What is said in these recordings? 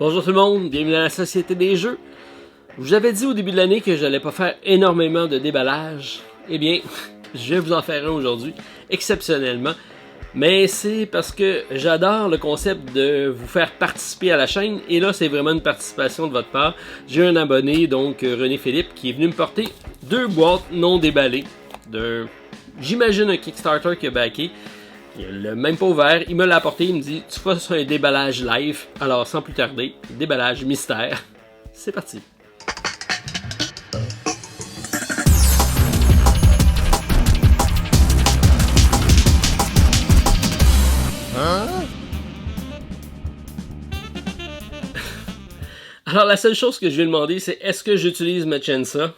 Bonjour tout le monde, bienvenue à la Société des Jeux. Je vous avais dit au début de l'année que j'allais pas faire énormément de déballage. Eh bien, je vais vous en faire un aujourd'hui, exceptionnellement. Mais c'est parce que j'adore le concept de vous faire participer à la chaîne. Et là, c'est vraiment une participation de votre part. J'ai un abonné, donc René Philippe, qui est venu me porter 2 boîtes non déballées. J'imagine un Kickstarter qui a backé. Il l'a même pas ouvert, il me l'a apporté, il me dit tu fais un déballage live. Alors sans plus tarder, déballage mystère. C'est parti. Alors la seule chose que je vais demander, c'est est-ce que j'utilise ma Chensa,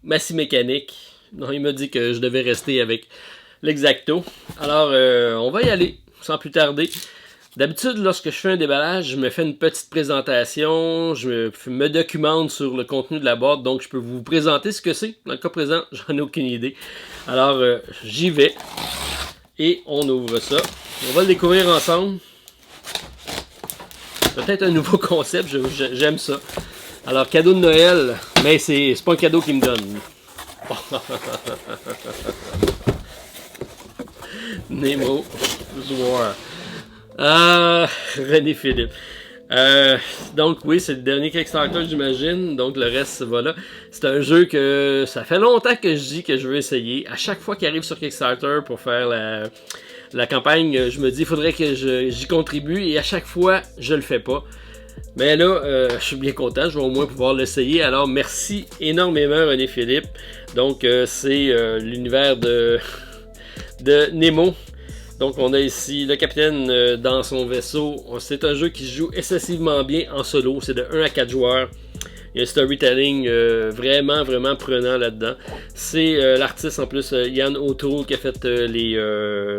ma scie mécanique. Non, il m'a dit que je devais rester avec l'Exacto. Alors, on va y aller, sans plus tarder. D'habitude, lorsque je fais un déballage, je me fais une petite présentation, je me documente sur le contenu de la boîte, donc je peux vous présenter ce que c'est. Dans le cas présent, j'en ai aucune idée. Alors, j'y vais. Et on ouvre ça. On va le découvrir ensemble. Peut-être un nouveau concept, j'aime ça. Alors, cadeau de Noël, mais c'est pas un cadeau qu'il me donne. Nemo joueur. René Philippe. Donc oui, c'est le dernier Kickstarter, j'imagine. Donc le reste, voilà. C'est un jeu que ça fait longtemps que je dis que je veux essayer. À chaque fois qu'il arrive sur Kickstarter pour faire la campagne, je me dis il faudrait que j'y contribue. Et à chaque fois, je le fais pas. Mais là, je suis bien content, je vais au moins pouvoir l'essayer. Alors, merci énormément, René Philippe. Donc, c'est l'univers de Nemo. Donc, on a ici le capitaine dans son vaisseau. C'est un jeu qui se joue excessivement bien en solo. C'est de 1 à 4 joueurs. Il y a un storytelling vraiment prenant là-dedans. C'est l'artiste en plus, Ian O'Toole, qui a fait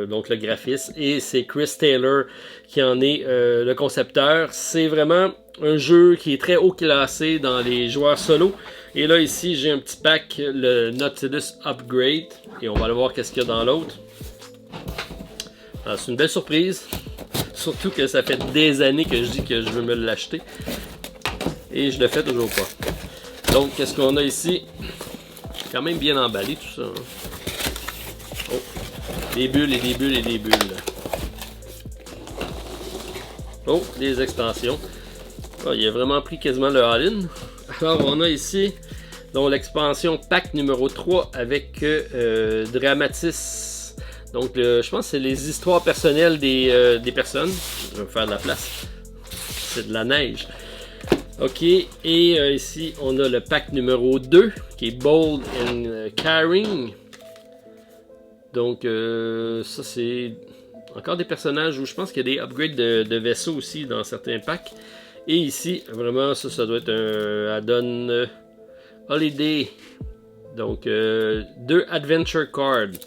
donc le graphisme. Et c'est Chris Taylor qui en est le concepteur. C'est vraiment un jeu qui est très haut classé dans les joueurs solo. Et là, ici, j'ai un petit pack, le Nautilus Upgrade. Et on va aller voir qu'est-ce qu'il y a dans l'autre. C'est une belle surprise. Surtout que ça fait des années que je dis que je veux me l'acheter. Et je le fais toujours pas. Donc, qu'est-ce qu'on a ici? Quand même bien emballé tout ça. Hein? Oh, des bulles et des bulles et des bulles. Oh, des extensions. Oh, il a vraiment pris quasiment le all-in. Alors, on a ici l'expansion pack numéro 3 avec Dramatis. Donc, je pense que c'est les histoires personnelles des personnes. Je vais faire de la place. C'est de la neige. Ok, et ici, on a le pack numéro 2, qui est Bold and Caring. Donc, ça, c'est encore des personnages où je pense qu'il y a des upgrades de vaisseaux aussi dans certains packs. Et ici, vraiment, ça doit être un add-on Holiday. Donc, 2 Adventure Cards.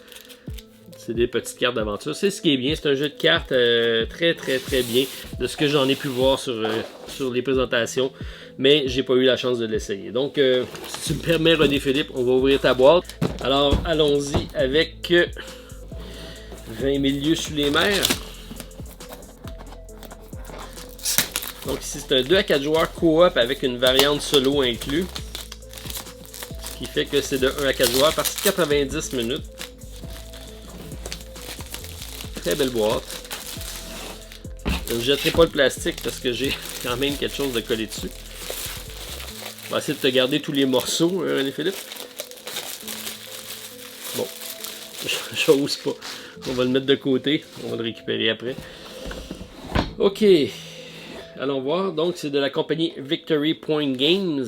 C'est des petites cartes d'aventure. C'est ce qui est bien. C'est un jeu de cartes très bien. De ce que j'en ai pu voir sur les présentations. Mais j'ai pas eu la chance de l'essayer. Donc, si tu me permets, René Philippe, on va ouvrir ta boîte. Alors, allons-y avec 20 milieux sous les mers. Donc ici, c'est un 2 à 4 joueurs coop avec une variante solo inclus. Ce qui fait que c'est de 1 à 4 joueurs par 90 minutes. Très belle boîte. Je ne jetterai pas le plastique parce que j'ai quand même quelque chose de collé dessus. On va essayer de te garder tous les morceaux, René Philippe. Bon, j'ose pas. On va le mettre de côté. On va le récupérer après. Ok. Allons voir. Donc, c'est de la compagnie Victory Point Games.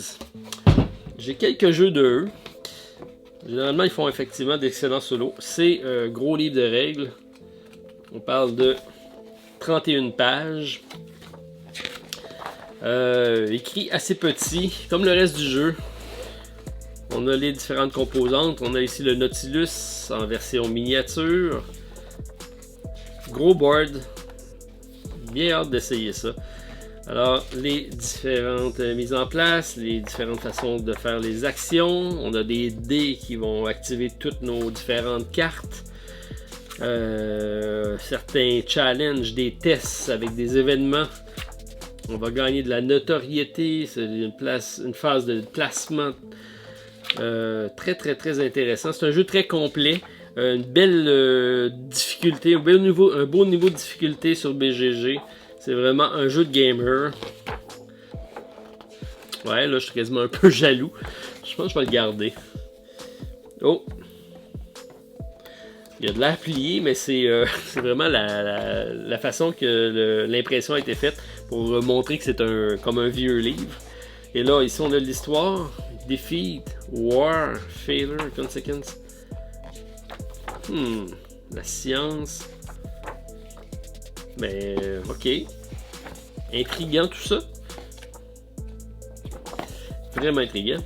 J'ai quelques jeux de eux. Généralement, ils font effectivement d'excellents solos. C'est un gros livre de règles. On parle de 31 pages. Écrit assez petit, comme le reste du jeu. On a les différentes composantes. On a ici le Nautilus en version miniature. Gros board. Bien hâte d'essayer ça. Alors, les différentes mises en place, les différentes façons de faire les actions. On a des dés qui vont activer toutes nos différentes cartes. Certains challenges, des tests avec des événements On va gagner de la notoriété. C'est une phase de placement très intéressant. C'est un jeu très complet. Une belle difficulté, un beau niveau de difficulté sur BGG. C'est vraiment un jeu de gamer. Ouais, là, je suis quasiment un peu jaloux. Je pense que je vais le garder. Oh! Il y a de l'air plié, mais c'est vraiment la façon que l'impression a été faite pour montrer que c'est comme un vieux livre. Et là, ici, on a l'histoire. Defeat, War, Failure, Consequence. La science. Ben, ok. Intriguant tout ça. Vraiment intriguant.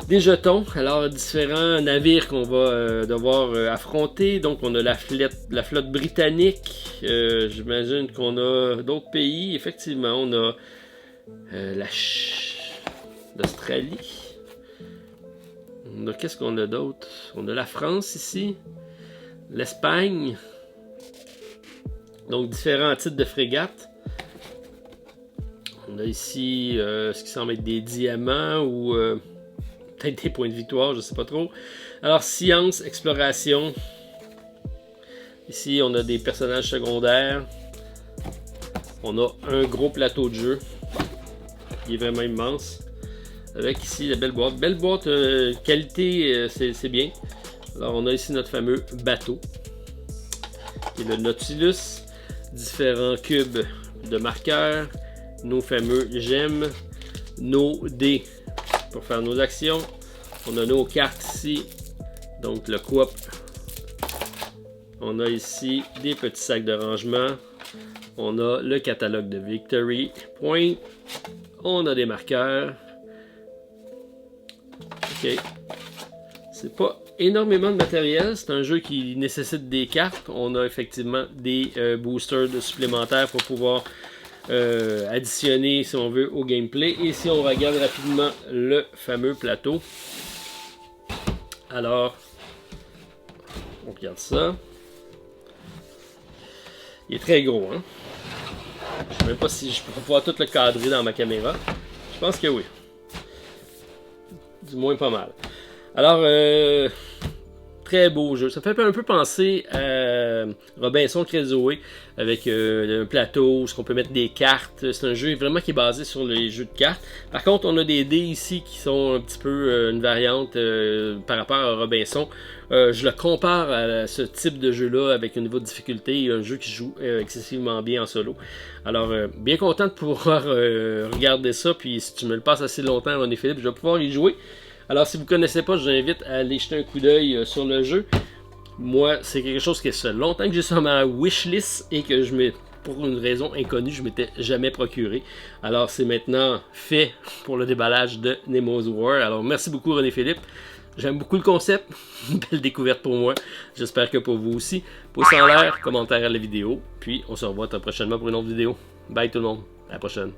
Des jetons, alors différents navires qu'on va devoir affronter. Donc on a la flotte britannique. J'imagine qu'on a d'autres pays. Effectivement, on a l'Australie. Qu'est-ce qu'on a d'autre? On a la France ici. L'Espagne. Donc différents types de frégates. On a ici ce qui semble être des diamants ou peut-être des points de victoire, je sais pas trop. Alors science, exploration. Ici on a des personnages secondaires. On a un gros plateau de jeu. Il est vraiment immense. Avec ici la belle boîte. Belle boîte, qualité, c'est bien. Alors on a ici notre fameux bateau. Qui est le Nautilus. Différents cubes de marqueurs. Nos fameux gemmes. Nos dés pour faire nos actions. On a nos cartes ici. Donc le coop. On a ici des petits sacs de rangement. On a le catalogue de Victory Point. On a des marqueurs. Ok. C'est pas énormément de matériel. C'est un jeu qui nécessite des cartes. On a effectivement des boosters supplémentaires pour pouvoir additionner, si on veut, au gameplay. Et si on regarde rapidement le fameux plateau. Alors, on regarde ça. Il est très gros, hein? Je ne sais même pas si je peux pouvoir tout le cadrer dans ma caméra. Je pense que oui. Du moins pas mal. Alors, très beau jeu. Ça fait un peu penser à Robinson Crusoe avec un plateau, ce qu'on peut mettre des cartes. C'est un jeu vraiment qui est basé sur les jeux de cartes. Par contre, on a des dés ici qui sont un petit peu une variante par rapport à Robinson. Je le compare à ce type de jeu-là avec un niveau de difficulté, un jeu qui joue excessivement bien en solo. Alors, bien content de pouvoir regarder ça. Puis si tu me le passes assez longtemps, René Philippe, je vais pouvoir y jouer. Alors, si vous ne connaissez pas, je vous invite à aller jeter un coup d'œil sur le jeu. Moi, c'est quelque chose qui fait longtemps que j'ai sur ma wishlist et que pour une raison inconnue, je ne m'étais jamais procuré. Alors, c'est maintenant fait pour le déballage de Nemo's War. Alors, merci beaucoup René Philippe. J'aime beaucoup le concept. Une belle découverte pour moi. J'espère que pour vous aussi. Pouce en l'air, commentaire à la vidéo. Puis, on se revoit très prochainement pour une autre vidéo. Bye tout le monde. À la prochaine.